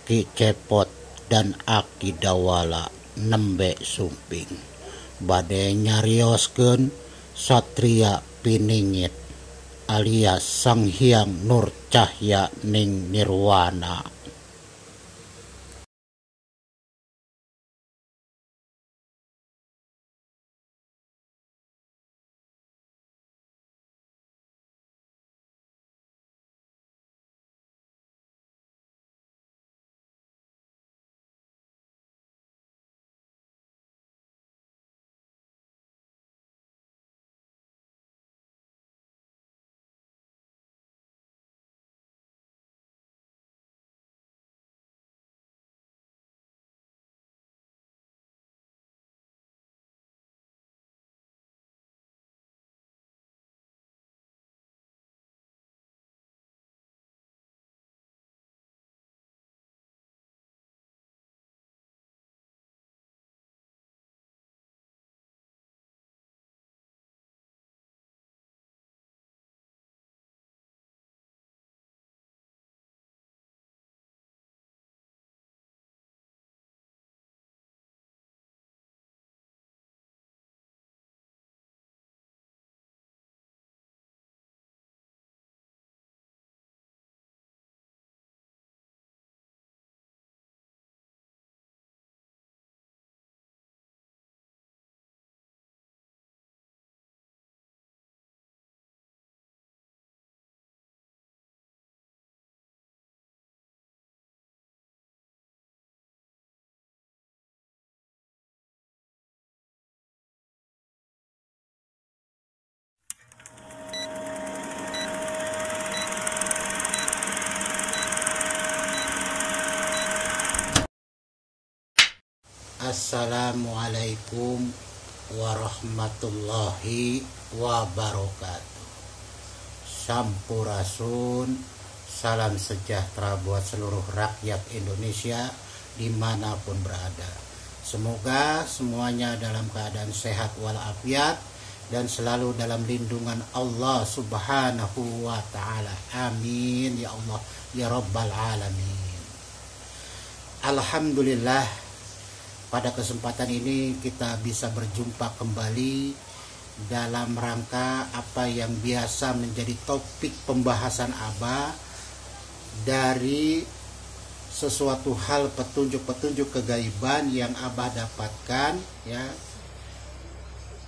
Ki Cepot dan Aki Dawala nembe sumping bade nyarioskeun Satria Piningit alias Sang Hyang Nur Cahya Ning Nirwana. Assalamualaikum warahmatullahi wabarakatuh. Sampurasun, salam sejahtera buat seluruh rakyat Indonesia dimanapun berada. Semoga semuanya dalam keadaan sehat walafiat dan selalu dalam lindungan Allah Subhanahu wa ta'ala. Amin ya Allah ya Rabbal alamin. Alhamdulillah, pada kesempatan ini kita bisa berjumpa kembali dalam rangka apa yang biasa menjadi topik pembahasan Abah dari sesuatu hal petunjuk-petunjuk kegaiban yang Abah dapatkan, ya,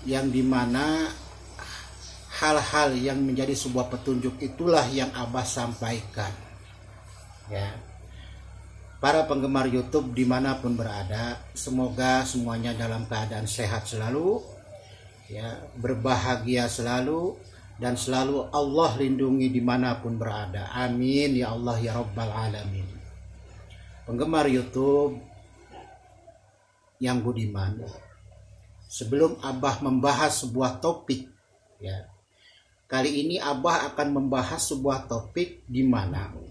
yang dimana hal-hal yang menjadi sebuah petunjuk itulah yang Abah sampaikan, ya. Para penggemar YouTube dimanapun berada, semoga semuanya dalam keadaan sehat selalu, ya, berbahagia selalu, dan selalu Allah lindungi dimanapun berada. Amin ya Allah ya Rabbal alamin. Penggemar YouTube yang budiman, sebelum Abah membahas sebuah topik, ya, kali ini Abah akan membahas sebuah topik di mana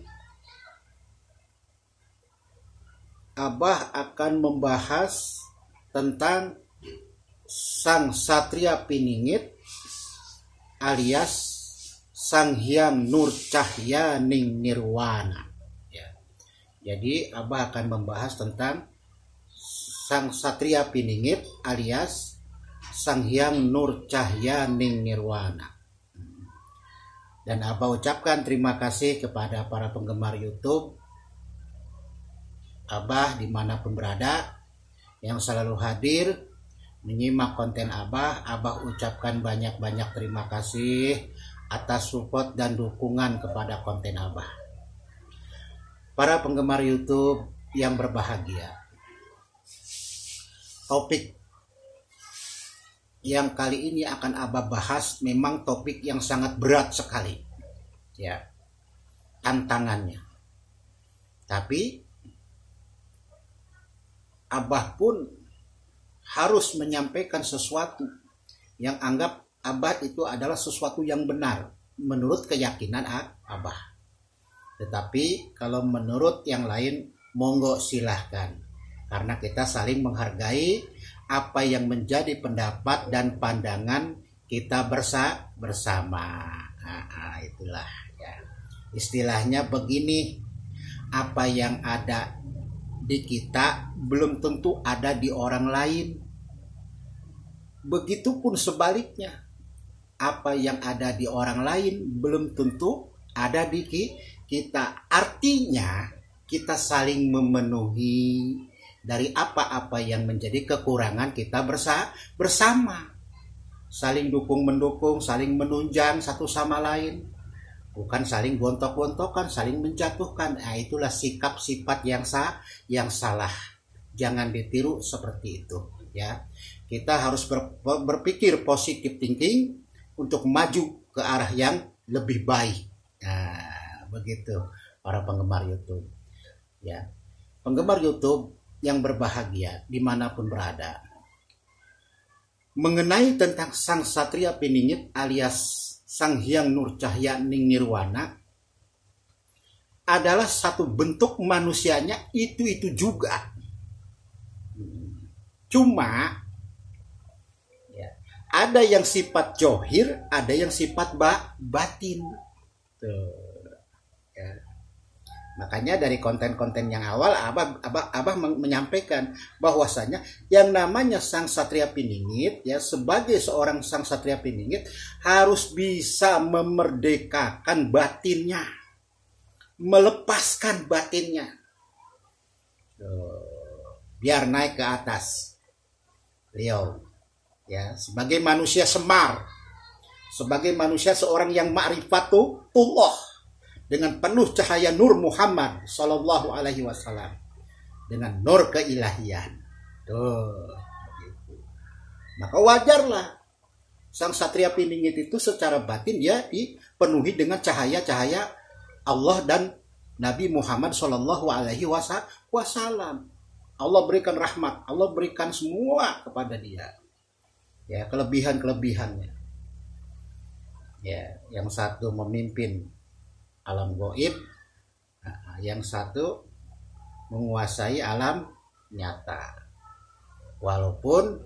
Abah akan membahas tentang Sang Satria Piningit alias Sang Hyang Nur Cahya Ning Nirwana, ya. Jadi Abah akan membahas tentang Sang Satria Piningit alias Sang Hyang Nur Cahya Ning Nirwana. Dan Abah ucapkan terima kasih kepada para penggemar YouTube Abah dimanapun berada yang selalu hadir menyimak konten Abah. Abah ucapkan banyak-banyak terima kasih atas support dan dukungan kepada konten Abah. Para penggemar YouTube yang berbahagia, topik yang kali ini akan Abah bahas memang topik yang sangat berat sekali, ya, tantangannya. Tapi Abah pun harus menyampaikan sesuatu yang anggap Abah itu adalah sesuatu yang benar menurut keyakinan Abah. Tetapi kalau menurut yang lain, monggo silahkan. Karena kita saling menghargai apa yang menjadi pendapat dan pandangan kita bersama. Itulah, ya. Istilahnya begini, apa yang ada di kita belum tentu ada di orang lain. Begitupun sebaliknya, apa yang ada di orang lain belum tentu ada di kita. Artinya kita saling memenuhi dari apa-apa yang menjadi kekurangan kita bersama. Saling dukung-mendukung, saling menunjang satu sama lain. Bukan saling gontok-gontokan, saling menjatuhkan. Nah, itulah sikap sifat yang salah. Jangan ditiru seperti itu, ya. Kita harus berpikir positive thinking untuk maju ke arah yang lebih baik. Nah, begitu para penggemar YouTube, ya. Penggemar YouTube yang berbahagia dimanapun berada. Mengenai tentang Sang Satria Piningit alias Sang Hyang Nur Cahya Ning Nirwana adalah satu bentuk manusianya itu juga. Cuma ya, ada yang sifat johir, ada yang sifat batin. Tuh, ya. Makanya dari konten-konten yang awal Abah menyampaikan bahwasanya yang namanya Sang Satria Piningit, ya, sebagai seorang Sang Satria Piningit harus bisa memerdekakan batinnya, melepaskan batinnya, biar naik ke atas. Beliau, ya, sebagai manusia semar, sebagai manusia seorang yang ma'rifatullah, dengan penuh cahaya nur Muhammad Sallallahu Alaihi Wasallam, dengan nur keilahian. Tuh, begitu. Maka wajarlah Sang Satria Piningit itu secara batin dia dipenuhi dengan cahaya-cahaya Allah dan Nabi Muhammad Sallallahu Alaihi Wasallam. Allah berikan rahmat, Allah berikan semua kepada dia, ya, kelebihan-kelebihannya. Ya, yang satu memimpin alam goib, yang satu menguasai alam nyata, walaupun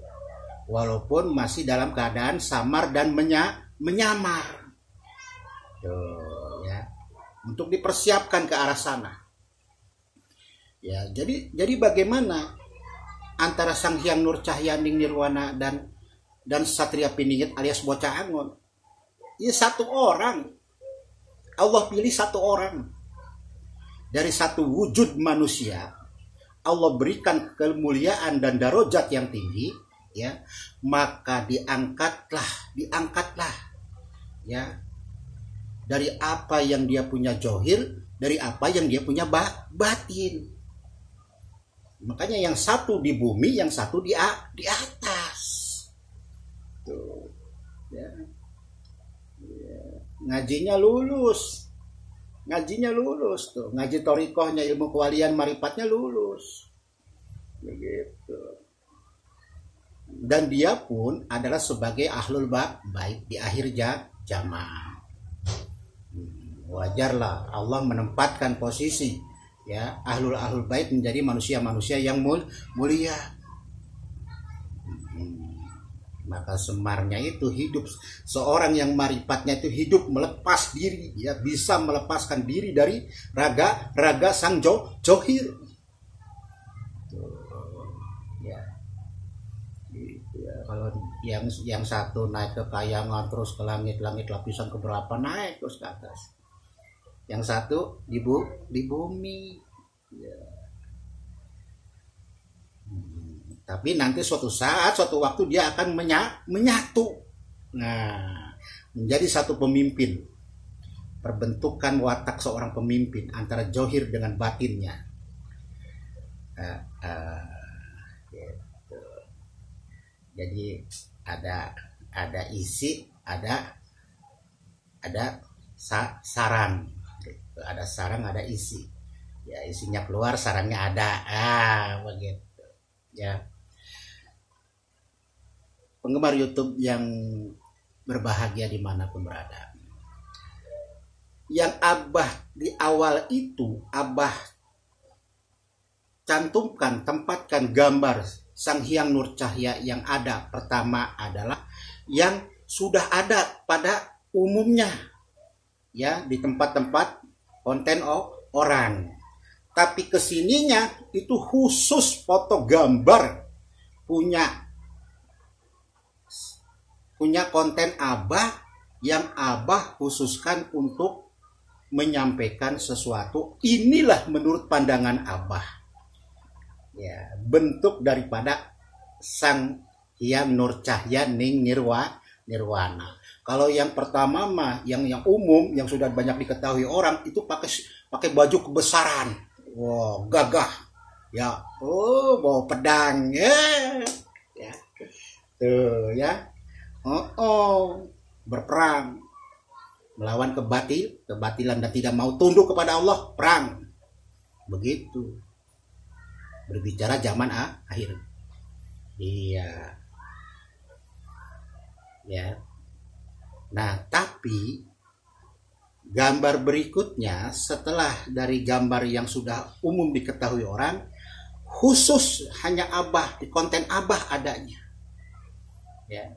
masih dalam keadaan samar dan menyamar. Tuh, ya, untuk dipersiapkan ke arah sana. Ya, jadi bagaimana antara Sang Hyang Nur Cahya Ning Nirwana dan Satria Piningit alias Bocah Angon? Ya, satu orang. Allah pilih satu orang dari satu wujud manusia. Allah berikan kemuliaan dan darajat yang tinggi, ya, maka diangkatlah, ya, dari apa yang dia punya johir, dari apa yang dia punya batin. Makanya yang satu di bumi, yang satu di atas. Tuh, ya. Ngajinya lulus tuh, ngaji torikohnya, ilmu kewalian maripatnya lulus, begitu. Dan dia pun adalah sebagai ahlul bait di akhir zaman. Wajarlah Allah menempatkan posisi, ya, ahlul bait menjadi manusia-manusia yang mulia. Maka semarnya itu hidup, seorang yang maripatnya itu hidup melepas diri, ya, bisa melepaskan diri dari raga sang johir. Ya. Ya, kalau yang satu naik ke kayangan terus ke langit lapisan keberapa naik terus ke atas. Yang satu di bumi. Ya. Tapi nanti suatu waktu dia akan menyatu. Nah, menjadi satu pemimpin. Perbentukan watak seorang pemimpin antara johir dengan batinnya. Gitu. Jadi ada isi, ada sarang. Gitu. Ada sarang, ada isi. Ya, isinya keluar, sarangnya ada. Begitu. Ya. Penggemar YouTube yang berbahagia dimanapun berada, yang Abah di awal itu Abah tempatkan gambar Sang Hyang Nur Cahya yang ada. Pertama adalah yang sudah ada pada umumnya, ya, di tempat-tempat konten orang. Tapi kesininya itu khusus foto gambar punya konten Abah yang Abah khususkan untuk menyampaikan sesuatu. Inilah menurut pandangan Abah. Ya, bentuk daripada Sang Hyang Nur Cahya Ning Nirwana. Kalau yang pertama mah yang umum yang sudah banyak diketahui orang itu pakai baju kebesaran. Wow, gagah. Ya, bawa pedang ya. Ya. Tuh ya. Berperang melawan kebatilan dan tidak mau tunduk kepada Allah, perang. Begitu. Berbicara zaman akhir. Iya. Ya. Nah, tapi gambar berikutnya setelah dari gambar yang sudah umum diketahui orang, khusus hanya Abah, di konten Abah adanya. Ya.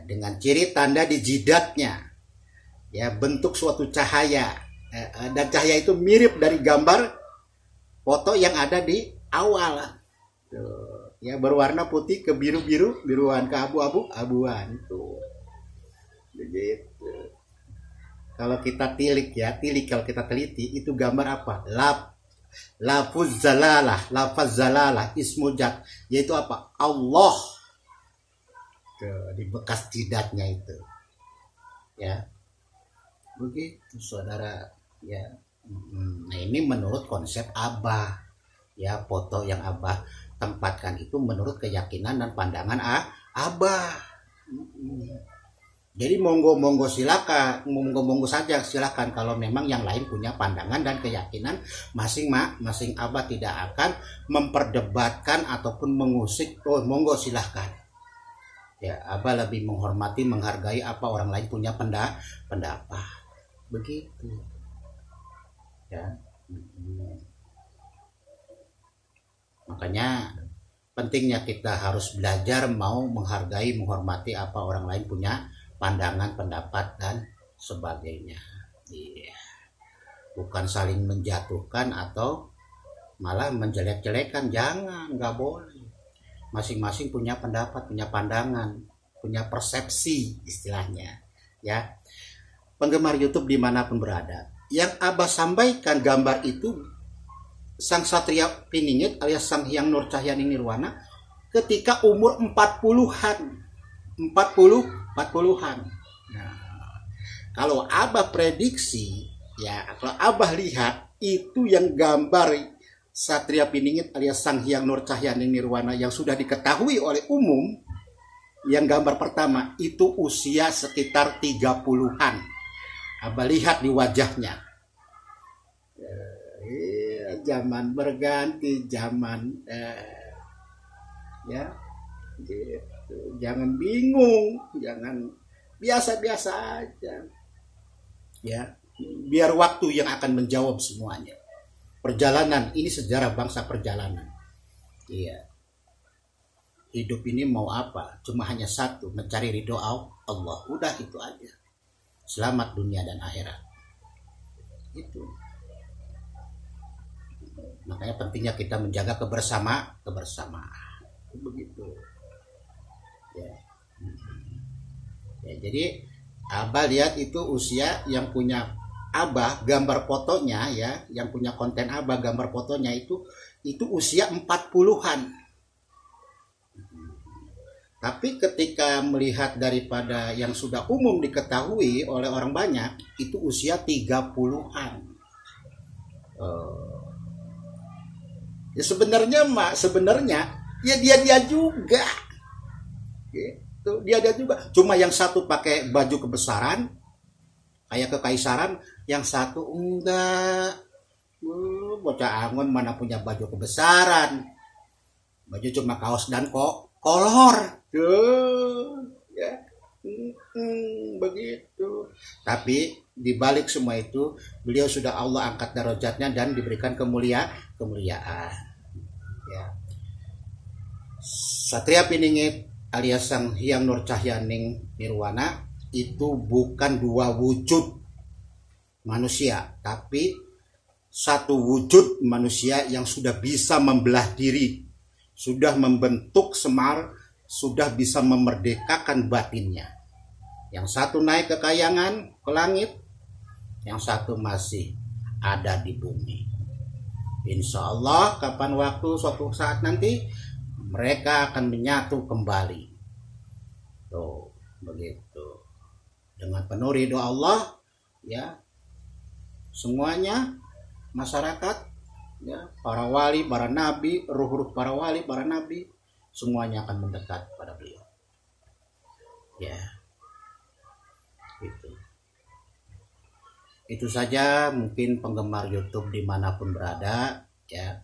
Dengan ciri tanda di jidatnya. Ya, bentuk suatu cahaya. Dan cahaya itu mirip dari gambar foto yang ada di awal. Tuh. Ya, berwarna putih ke biruan ke abuan tuh. Begitu. Kalau kita kalau kita teliti itu gambar apa? Lafaz zalalah ismul jad, yaitu apa? Allah. Tuh, di bekas jidatnya itu. Ya. Begitu saudara, ya. Nah, ini menurut konsep Abah. Ya, foto yang Abah tempatkan itu menurut keyakinan dan pandangan Abah. Jadi monggo silakan, monggo saja silakan kalau memang yang lain punya pandangan dan keyakinan masing-masing. Abah tidak akan memperdebatkan ataupun mengusik. Monggo silakan. Ya, Abah lebih menghormati, menghargai apa orang lain punya pendapat. Begitu. Ya. Makanya pentingnya kita harus belajar mau menghargai, menghormati apa orang lain punya pandangan, pendapat dan sebagainya. Iya. Bukan saling menjatuhkan atau malah menjelek-jelekan, jangan, nggak boleh. Masing-masing punya pendapat, punya pandangan, punya persepsi istilahnya. Ya, penggemar YouTube dimanapun berada, yang Abah sampaikan gambar itu Sang Satria Piningit alias Sang Hyang Nur Cahya Ning Nirwana ketika umur 40-an. Nah, kalau Abah prediksi, ya, kalau Abah lihat itu yang gambar Satria Piningit alias Sang Hyang Nur Cahya Ning Nirwana yang sudah diketahui oleh umum, yang gambar pertama itu usia sekitar 30-an. Abah lihat di wajahnya. Zaman berganti, zaman ya gitu. Jangan bingung, jangan biasa-biasa aja. Ya, biar waktu yang akan menjawab semuanya. Perjalanan ini sejarah bangsa perjalanan. Iya. Hidup ini mau apa? Cuma hanya satu, mencari ridho Allah. Udah itu aja. Selamat dunia dan akhirat. Itu. Makanya pentingnya kita menjaga kebersamaan. Begitu. Ya. Ya, jadi Abah lihat itu usia yang punya Abah gambar fotonya, ya, yang punya konten Abah gambar fotonya itu usia 40-an. Tapi ketika melihat daripada yang sudah umum diketahui oleh orang banyak itu usia 30-an. Ya sebenarnya ya dia juga. Gitu, dia juga. Cuma yang satu pakai baju kebesaran kayak kekaisaran, yang satu enggak. Bocah angon mana punya baju kebesaran. Baju cuma kaos dan kolor. Ya. Begitu. Tapi di balik semua itu beliau sudah Allah angkat darajatnya dan diberikan kemuliaan. Ya. Satria Piningit alias Sang Hyang Nur Cahya Ning Nirwana itu bukan dua wujud. manusia, tapi satu wujud manusia yang sudah bisa membelah diri, sudah membentuk Semar, sudah bisa memerdekakan batinnya. Yang satu naik ke kayangan, ke langit, yang satu masih ada di bumi. Insya Allah kapan waktu suatu saat nanti mereka akan menyatu kembali. Tuh, begitu. Dengan penuh ridho Allah, ya, semuanya masyarakat, ya, para wali, para nabi, ruh-ruh para wali, para nabi, semuanya akan mendekat pada beliau. Ya, itu saja mungkin penggemar YouTube dimanapun berada, ya,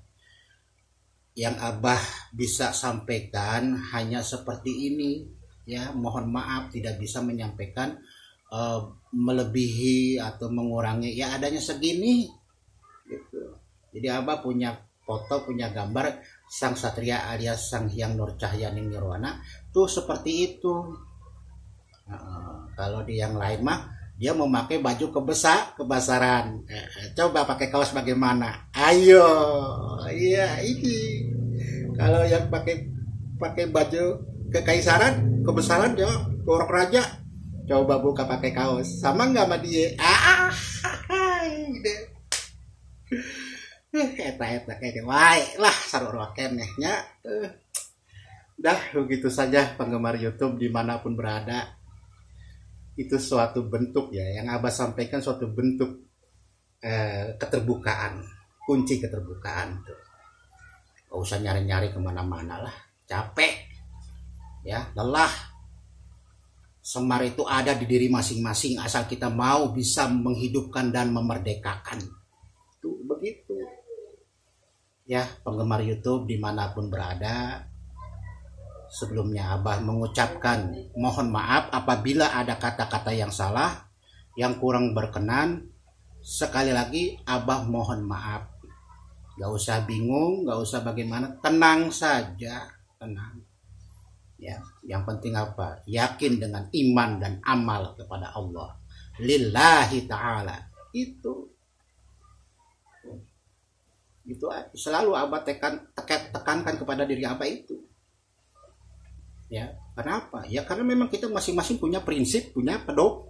yang Abah bisa sampaikan hanya seperti ini, ya. Mohon maaf tidak bisa menyampaikan melebihi atau mengurangi, ya adanya segini gitu. Jadi Abah punya foto, punya gambar Sang Satria alias Sang Hyang Nur Cahyaning Nirwana tuh seperti itu. Kalau di yang lain mah dia memakai baju kebesaran. Coba pakai kaos bagaimana? Ayo, iya ini. Kalau yang pakai baju kekaisaran, kebesaran, ya, orang raja. Coba buka pakai kaos, sama nggak sama dia? Eta kayak wae lah sarua kenehnya. Dah begitu saja penggemar YouTube dimanapun berada. Itu suatu bentuk, ya, yang Abah sampaikan suatu bentuk keterbukaan, kunci keterbukaan tuh. Gak usah nyari-nyari kemana-mana lah, capek, ya, lelah. Semar itu ada di diri masing-masing asal kita mau bisa menghidupkan dan memerdekakan. Tuh begitu. Ya, penggemar YouTube dimanapun berada, sebelumnya Abah mengucapkan mohon maaf apabila ada kata-kata yang salah, yang kurang berkenan. Sekali lagi Abah mohon maaf. Gak usah bingung, gak usah bagaimana, tenang saja, tenang. Ya, yang penting apa? Yakin dengan iman dan amal kepada Allah. Lillahi ta'ala. Itu selalu Abah tekankan kepada diri Abah itu. Ya, kenapa? Ya karena memang kita masing-masing punya prinsip, punya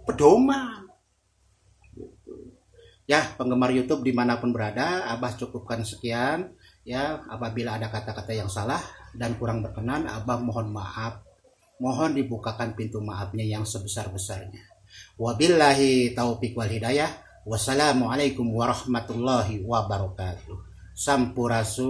pedoman. Gitu. Ya, penggemar YouTube dimanapun berada, Abah cukupkan sekian. Ya, apabila ada kata-kata yang salah dan kurang berkenan, Abah mohon maaf. Mohon dibukakan pintu maafnya yang sebesar-besarnya. Wabillahi taufiq wal hidayah. Wassalamualaikum warahmatullahi wabarakatuh. Sampurasun.